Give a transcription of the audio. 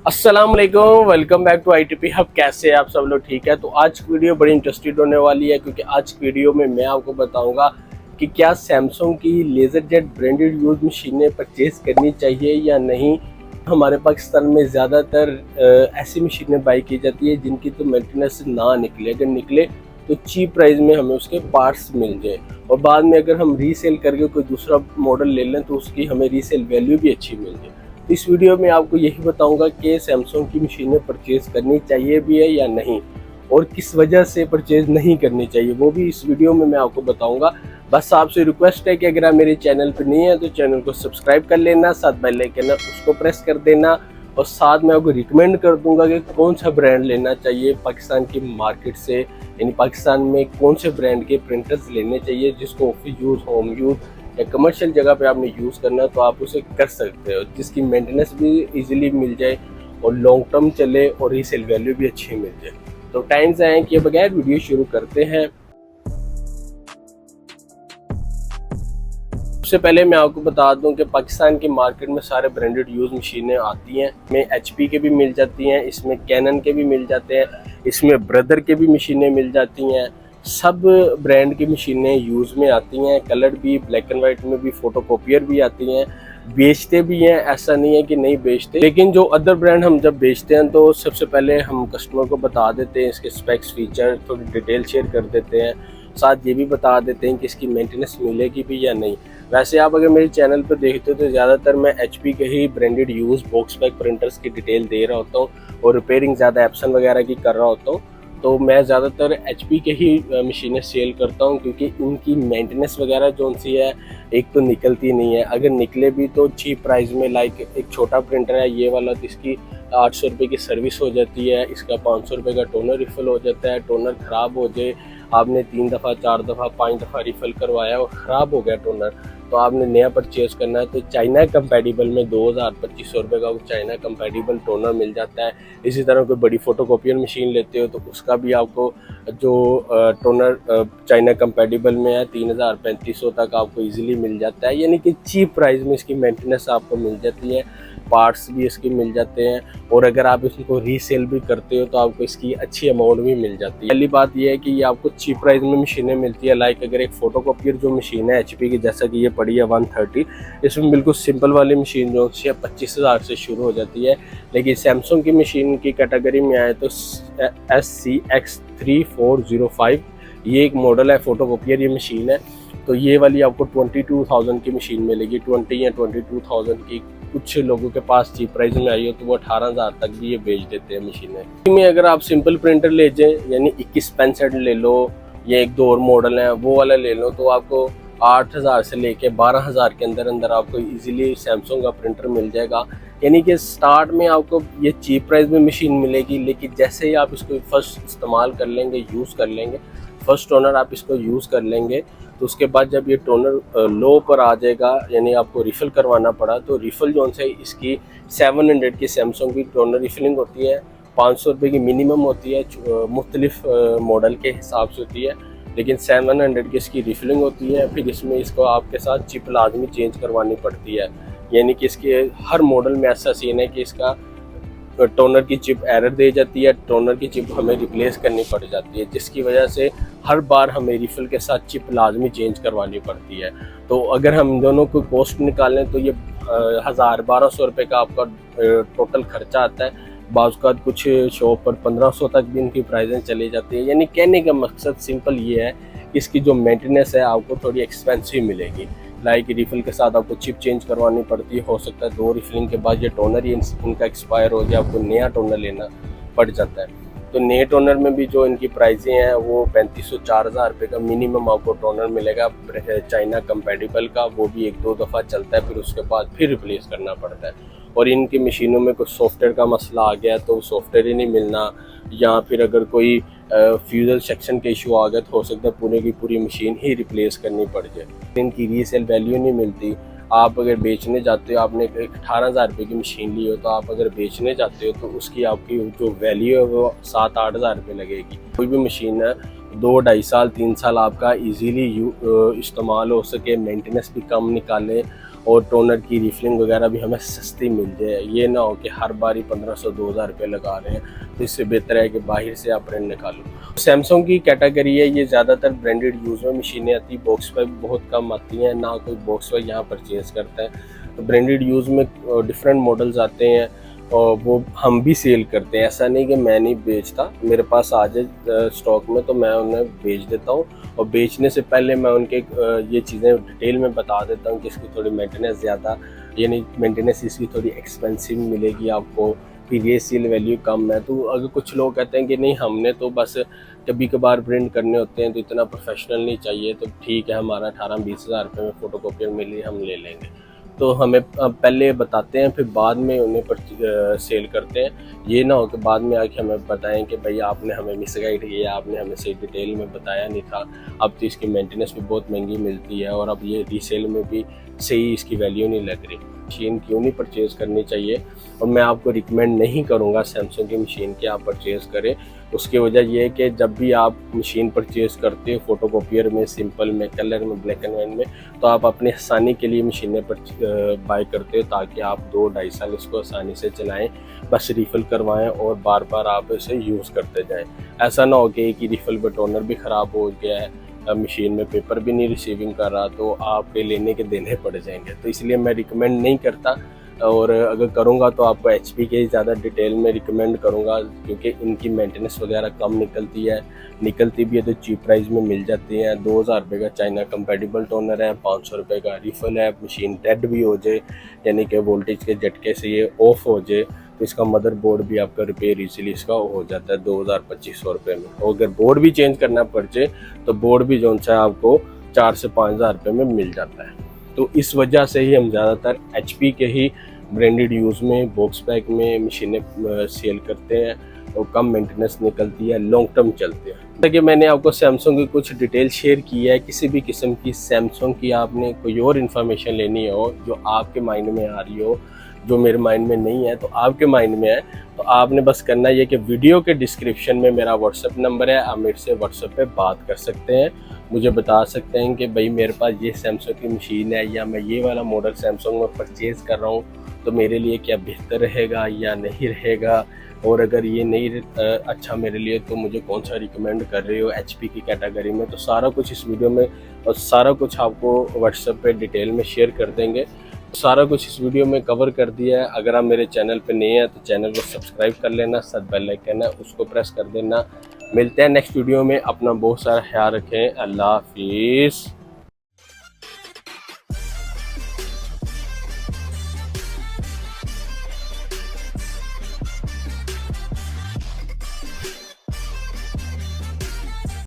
अस्सलाम वालेकुम, welcome back to ITP हब। कैसे हैं आप सब लोग? ठीक है। तो आज की वीडियो बड़ी इंटरेस्टेड होने वाली है क्योंकि आज की वीडियो में मैं आपको बताऊंगा कि क्या सैमसंग की लेज़र जेट ब्रांडेड यूज मशीनें परचेज करनी चाहिए या नहीं। हमारे पाकिस्तान में ज़्यादातर ऐसी मशीनें बाई की जाती है जिनकी तो मेंटेनेंस ना निकले, अगर निकले तो चीप प्राइस में हमें उसके पार्ट्स मिल जाए और बाद में अगर हम रीसेल करके कोई दूसरा मॉडल ले लें तो उसकी हमें रीसेल वैल्यू भी अच्छी मिल जाए। इस वीडियो में आपको यही बताऊंगा कि सैमसंग की मशीनें परचेज करनी चाहिए भी है या नहीं और किस वजह से परचेज नहीं करनी चाहिए, वो भी इस वीडियो में मैं आपको बताऊंगा। बस आपसे रिक्वेस्ट है कि अगर आप मेरे चैनल पर नहीं है तो चैनल को सब्सक्राइब कर लेना, साथ बेल आइकन है उसको प्रेस कर देना और साथ में आपको रिकमेंड कर दूंगा कि कौन सा ब्रांड लेना चाहिए पाकिस्तान की मार्केट से, यानी पाकिस्तान में कौन से ब्रांड के प्रिंटर्स लेने चाहिए जिसको ऑफिस यूज़, होम यूज़ या कमर्शियल जगह पे आपने यूज़ करना है तो आप उसे कर सकते हो, जिसकी मेंटेनेंस भी इजीली मिल जाए और लॉन्ग टर्म चले और रीसेल वैल्यू भी अच्छी मिल जाए। तो टाइम से आए कि बगैर वीडियो शुरू करते हैं। सबसे पहले मैं आपको बता दूं कि पाकिस्तान की मार्केट में सारे ब्रांडेड यूज़ मशीनें आती हैं। इसमें HP के भी मिल जाती हैं, इसमें कैनन के भी मिल जाते हैं, इसमें ब्रदर के भी मशीनें मिल जाती हैं। सब ब्रांड की मशीनें यूज़ में आती हैं, कलर भी, ब्लैक एंड वाइट में भी, फोटोकॉपियर भी आती हैं, बेचते भी हैं, ऐसा नहीं है कि नहीं बेचते। लेकिन जो अदर ब्रांड हम जब बेचते हैं तो सबसे पहले हम कस्टमर को बता देते हैं इसके स्पेक्स, फीचर, थोड़ी डिटेल शेयर कर देते हैं, साथ ये भी बता देते हैं कि इसकी मेंटेनेंस मिलेगी भी या नहीं। वैसे आप अगर मेरे चैनल पर देखते हो तो ज़्यादातर मैं HP के ही branded use box back printers की डिटेल दे रहा होता हूँ और रिपेयरिंग ज़्यादा एप्सन वगैरह की कर रहा होता हूँ। तो मैं ज़्यादातर HP के ही मशीनें सेल करता हूँ क्योंकि इनकी मेंटेनेंस वगैरह जो सी है एक तो निकलती नहीं है, अगर निकले भी तो चीप प्राइस में। लाइक एक छोटा प्रिंटर है ये वाला तो इसकी 800 रुपये की सर्विस हो जाती है, इसका 500 रुपये का टोनर रिफ़िल हो जाता है। टोनर ख़राब हो जाए, आपने 3 दफ़ा 4 दफ़ा 5 दफ़ा रिफ़िल करवाया और ख़राब हो गया टोनर, तो आपने नया परचेज़ करना है तो चाइना कंपैटिबल में 2000-2500 रुपये का चाइना कंपैटिबल टोनर मिल जाता है। इसी तरह कोई बड़ी फ़ोटोकॉपियर मशीन लेते हो तो उसका भी आपको जो टोनर चाइना कंपैटिबल में है 3000-3500 तक आपको इजीली मिल जाता है, यानी कि चीप प्राइस में इसकी मेंटेनेंस आपको मिल जाती है, पार्ट्स भी इसके मिल जाते हैं और अगर आप इसको रीसेल भी करते हो तो आपको इसकी अच्छी अमाउंट भी मिल जाती है। पहली बात यह है कि ये आपको चीप प्राइस में मशीनें मिलती है। लाइक अगर एक फ़ोटोकॉपियर जो मशीन है HP की, जैसा कि ये पड़ी है 130, इसमें बिल्कुल सिंपल वाली मशीन जो है 25,000 से शुरू हो जाती है। लेकिन सैमसंग की मशीन की कैटेगरी में आए तो SCX3405 ये एक मॉडल है, फ़ोटोकॉपियर ये मशीन है, तो ये वाली आपको 22,000 की मशीन मिलेगी, 20 या 22,000 की। कुछ लोगों के पास चीप प्राइस में आई हो तो वो 18,000 तक भी ये बेच देते हैं मशीनें। इसमें अगर आप सिंपल प्रिंटर ले जाएं, यानी 21 पेंसेट ले लो या एक दो और मॉडल है वो वाला ले लो, तो आपको 8,000 से लेके 12,000 के अंदर अंदर आपको इजीली सैमसंग का प्रिंटर मिल जाएगा। यानी कि स्टार्ट में आपको ये चीप प्राइस में मशीन मिलेगी, लेकिन जैसे ही आप इसको फर्स्ट इस्तेमाल कर लेंगे, यूज़ कर लेंगे, फर्स्ट टोनर आप इसको यूज़ कर लेंगे तो उसके बाद जब ये टोनर लो पर आ जाएगा, यानी आपको रिफ़िल करवाना पड़ा, तो रिफ़िल जो है इसकी 700 की सैमसंग की टोनर रिफ़िलिंग होती है, 500 रुपये की मिनिमम होती है, मुख्तलिफ मॉडल के हिसाब से होती है, लेकिन 700 की इसकी रिफ़िलिंग होती है। फिर इसमें इसको आपके साथ चिप लाजमी चेंज करवानी पड़ती है, यानी कि इसके हर मॉडल में ऐसा सीन है कि इसका टोनर की चिप एरर दे जाती है, टोनर की चिप हमें रिप्लेस करनी पड़ जाती है, जिसकी वजह से हर बार हमें रिफ़िल के साथ चिप लाजमी चेंज करवानी पड़ती है। तो अगर हम दोनों को कॉस्ट निकालें तो ये 1,000-1,200 रुपये का आपका टोटल खर्चा आता है। बाज़ का कुछ शॉप पर 1,500 तक भी इनकी प्राइसें चली जाती है। यानी कहने का मकसद सिंपल ये है कि इसकी जो मेंटेनेंस है आपको थोड़ी एक्सपेंसिव मिलेगी। लाइक रिफ़िल के साथ आपको चिप चेंज करवानी पड़ती है, हो सकता है 2 रिफ़िलिंग के बाद ये टोनर ही इनका एक्सपायर हो जाए, आपको नया टोनर लेना पड़ जाता है। तो नए टोनर में भी जो इनकी प्राइसें हैं वो 3,500-4,000 रुपये का मिनिमम आपको टोनर मिलेगा चाइना कंपैटिबल का, वो भी 1-2 दफ़ा चलता है, फिर उसके बाद फिर रिप्लेस करना पड़ता है। और इनकी मशीनों में कुछ सॉफ्टवेयर का मसला आ गया तो सॉफ्टवेयर ही नहीं मिलना, या फिर अगर कोई फ्यूज़ल सेक्शन का इशू आ गया तो हो सकता है पूरी की पूरी मशीन ही रिप्लेस करनी पड़ जाए, इनकी रीसेल वैल्यू नहीं मिलती। आप अगर बेचने जाते हो, आपने 18,000 रुपये की मशीन ली हो तो आप अगर बेचने जाते हो तो उसकी आपकी जो वैल्यू है वो 7-8 हज़ार रुपये लगेगी। कोई भी मशीन है 2-2.5 साल 3 साल आपका इजीली इस्तेमाल हो सके, मेंटेनेंस भी कम निकाले और टोनर की रिफिलिंग वगैरह भी हमें सस्ती मिल जाए। ये ना हो कि हर बार ही 1500-2000 रुपये लगा रहे हैं, तो इससे बेहतर है कि बाहर से आप रेंट निकालो। सैमसंग की कैटेगरी है ये, ज़्यादातर ब्रांडेड यूज़ में मशीनें आती हैं, बॉक्स पे बहुत कम आती हैं, ना कोई बॉक्स पे यहाँ परचेज़ करता है। तो ब्रांडेड यूज़ में डिफरेंट मॉडल्स आते हैं और वो हम भी सेल करते हैं। ऐसा नहीं कि मैं नहीं बेचता, मेरे पास आ जाए स्टॉक में तो मैं उन्हें बेच देता हूँ, और बेचने से पहले मैं उनके ये चीज़ें डिटेल में बता देता हूँ कि इसकी थोड़ी मेंटेनेंस ज़्यादा, यानी मेंटेनेंस इसकी थोड़ी एक्सपेंसिव मिलेगी आपको, फिर ये सेल वैल्यू कम है। तो अगर कुछ लोग कहते हैं कि नहीं हमने तो बस कभी कभार प्रिंट करने होते हैं तो इतना प्रोफेशनल नहीं चाहिए, तो ठीक है हमारा 18-20 हज़ार रुपये में फ़ोटो कॉपियर मिली, हम ले लेंगे। तो हमें पहले बताते हैं, फिर बाद में उन्हें सेल करते हैं। ये ना हो कि बाद में आके हमें बताएं कि भाई आपने हमें मिसगाइड किया, आपने हमें सही डिटेल में बताया नहीं था, अब तो इसकी मेंटेनेंस भी बहुत महंगी मिलती है और अब ये रीसेल में भी सही इसकी वैल्यू नहीं लग रही। मशीन क्यों नहीं परचेज़ करनी चाहिए, और मैं आपको रिकमेंड नहीं करूँगा सैमसंग की मशीन की आप परचेज़ करें। उसकी वजह यह है कि जब भी आप मशीन परचेज़ करते हो फ़ोटोकॉपियर में, सिंपल में, कलर में, ब्लैक एंड वाइट में, तो आप अपने आसानी के लिए मशीनें बाय करते हो ताकि आप 2-2.5 साल इसको आसानी से चलाएं, बस रिफ़िल करवाएं और बार बार आप इसे यूज़ करते जाएं। ऐसा ना हो कि एक ही रिफ़िल पे टोनर भी ख़राब हो गया है, मशीन में पेपर भी नहीं रिसीविंग कर रहा, तो आपके लेने के देने पड़ जाएंगे। तो इसलिए मैं रिकमेंड नहीं करता, और अगर करूँगा तो आपको HP के ज़्यादा डिटेल में रिकमेंड करूँगा, क्योंकि इनकी मेंटेनेंस वगैरह कम निकलती भी है तो चीप प्राइस में मिल जाती हैं। 2000 रुपये का चाइना कंपैटिबल टोनर है, 500 रुपये का रिफ़िल है। मशीन डेड भी हो जाए, यानी कि वोल्टेज के झटके से ये ऑफ हो जाए, तो इसका मदरबोर्ड भी आपका रिपेयर इजीली इसका हो जाता है 2000-2500 रुपये में। और अगर बोर्ड भी चेंज करना पड़ जाए तो बोर्ड भी जो है आपको 4 से 5 हज़ार रुपये में मिल जाता है। तो इस वजह से ही हम ज़्यादातर HP के ही ब्रांडेड यूज़ में, बॉक्स पैक में मशीनें सेल करते हैं, और कम मेंटेनेंस निकलती है, लॉन्ग टर्म चलते हैं। जैसा कि मैंने आपको सैमसंग की कुछ डिटेल शेयर की है, किसी भी किस्म की सैमसंग की आपने कोई और इन्फॉर्मेशन लेनी हो जो आपके माइंड में आ रही हो, जो मेरे माइंड में नहीं है तो आपके माइंड में है, तो आपने बस करना ये कि वीडियो के डिस्क्रिप्शन में मेरा व्हाट्सएप नंबर है, आप मेरे से व्हाट्सएप पे बात कर सकते हैं, मुझे बता सकते हैं कि भाई मेरे पास ये सैमसंग की मशीन है, या मैं ये वाला मॉडल सैमसंग में परचेज़ कर रहा हूँ, तो मेरे लिए क्या बेहतर रहेगा या नहीं रहेगा, और अगर ये नहीं अच्छा मेरे लिए तो मुझे कौन सा रिकमेंड कर रहे हो HP की कैटेगरी में। तो सारा कुछ इस वीडियो में, और सारा कुछ आपको व्हाट्सएप पे डिटेल में शेयर कर देंगे। सारा कुछ इस वीडियो में कवर कर दिया है। अगर आप मेरे चैनल पे नए हैं तो चैनल को सब्सक्राइब कर लेना, साथ बेल आइकन है उसको प्रेस कर देना। मिलते हैं नेक्स्ट वीडियो में, अपना बहुत सारा ख्याल रखें, अल्लाह हाफिज़।